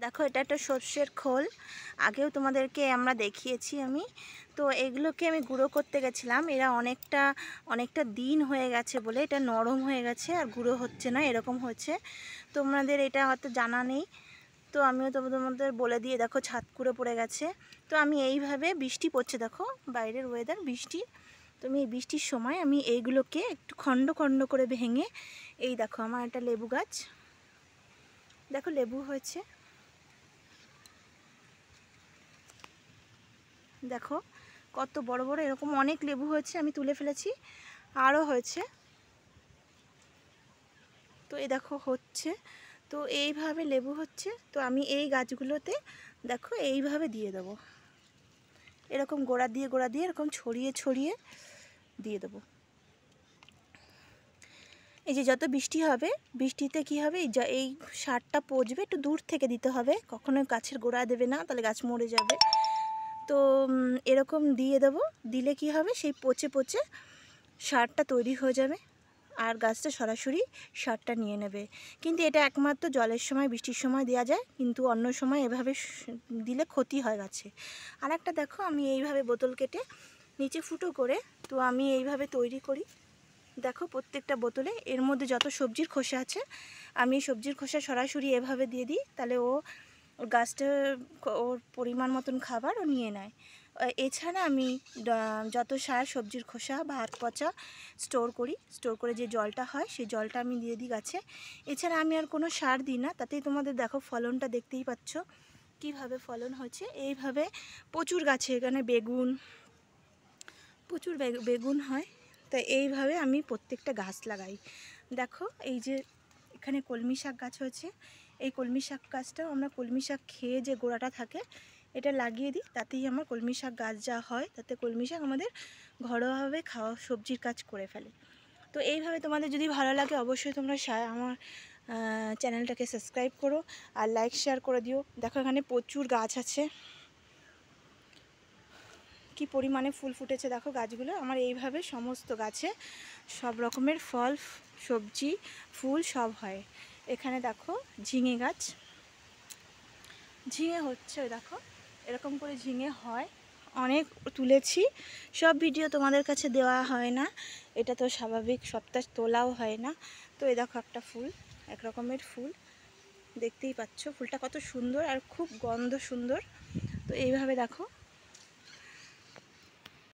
দেখো এটা একটা সর্ষের খোল, আগেও তোমাদেরকে আমরা দেখিয়েছি আমি। তো এগুলোকে আমি গুঁড়ো করতে গেছিলাম, এরা অনেকটা দিন হয়ে গেছে বলে এটা নরম হয়ে গেছে আর গুঁড়ো হচ্ছে না, এরকম হচ্ছে। তোমাদের এটা হয়তো জানা নেই, তো আমিও তোমাদের বলে দিয়ে দেখো ছাদ কুড়ে পড়ে গেছে। তো আমি এইভাবে, বৃষ্টি পড়ছে দেখো, বাইরের ওয়েদার বৃষ্টি, তো আমি এই বৃষ্টির সময় আমি এইগুলোকে একটু খণ্ড খণ্ড করে ভেঙে, এই দেখো আমার একটা লেবু গাছ, দেখো লেবু হয়েছে, দেখো কত বড় বড় এরকম অনেক লেবু হয়েছে, আমি তুলে ফেলেছি, আরও হয়েছে। তো এই দেখো হচ্ছে, তো এইভাবে লেবু হচ্ছে। তো আমি এই গাছগুলোতে দেখো এইভাবে দিয়ে দেবো, এরকম গোড়া দিয়ে এরকম ছড়িয়ে ছড়িয়ে দিয়ে দেবো। এই যে যত বৃষ্টি হবে, বৃষ্টিতে কি হবে, এই সারটা পচবে, একটু দূর থেকে দিতে হবে, কখনোই গাছের গোড়া দেবে না, তাহলে গাছ মরে যাবে। তো এরকম দিয়ে দেবো, দিলে কি হবে, সেই পচে পচে সারটা তৈরি হয়ে যাবে আর গাছটা সরাসরি সারটা নিয়ে নেবে। কিন্তু এটা একমাত্র জলের সময়, বৃষ্টির সময় দেওয়া যায়, কিন্তু অন্য সময় এভাবে দিলে ক্ষতি হয় গাছে। আর একটা দেখো আমি এইভাবে বোতল কেটে নিচে ফুটো করে, তো আমি এইভাবে তৈরি করি, দেখো প্রত্যেকটা বোতলে এর মধ্যে যত সবজির খোসা আছে আমি সবজির খোসা সরাসরি এভাবে দিয়ে দিই, তাহলে ওর গাছটা ওর পরিমাণ মতন খাবার ও নিয়ে নেয়। এছাড়া আমি যত সার, সবজির খোসা, ভাত পচা স্টোর করে যে জলটা হয় সেই জলটা আমি দিয়ে দিই গাছে। এছাড়া আমি আর কোনো সার দিই না, তাতেই তোমাদের দেখো ফলনটা দেখতেই পাচ্ছ কিভাবে ফলন হয়েছে। এইভাবে প্রচুর গাছে, এখানে প্রচুর বেগুন হয়। তো এইভাবে আমি প্রত্যেকটা গাছ লাগাই। দেখো এই যে এখানে কলমি শাক গাছ হয়েছে, এই কলমি শাক গাছটাও আমরা কলমি শাক খেয়ে যে গোড়াটা থাকে এটা লাগিয়ে দিই, তাতেই আমার কলমি শাক গাছ যা হয়, তাতে কলমি শাক আমাদের ঘরোয়াভাবে খাওয়া সবজির কাজ করে ফেলে। তো এইভাবে তোমাদের যদি ভালো লাগে অবশ্যই তোমরা আমার চ্যানেলটাকে সাবস্ক্রাইব করো আর লাইক শেয়ার করে দিও। দেখো এখানে প্রচুর গাছ আছে, কি পরিমাণে ফুল ফুটেছে দেখো গাছগুলো আমার। এইভাবে সমস্ত গাছে সব রকমের ফল, সবজি, ফুল সব হয়। এখানে দেখো ঝিঙে গাছ, ঝিঙে হচ্ছে, দেখো এরকম করে ঝিঙে হয়, অনেক তুলেছি, সব ভিডিও তোমাদের কাছে দেওয়া হয় না, এটা তো স্বাভাবিক, সবটা তোলাও হয় না। তো এই দেখো একটা ফুল, এক রকমের ফুল, দেখতেই পাচ্ছ ফুলটা কত সুন্দর আর খুব গন্ধ সুন্দর। তো এইভাবে দেখো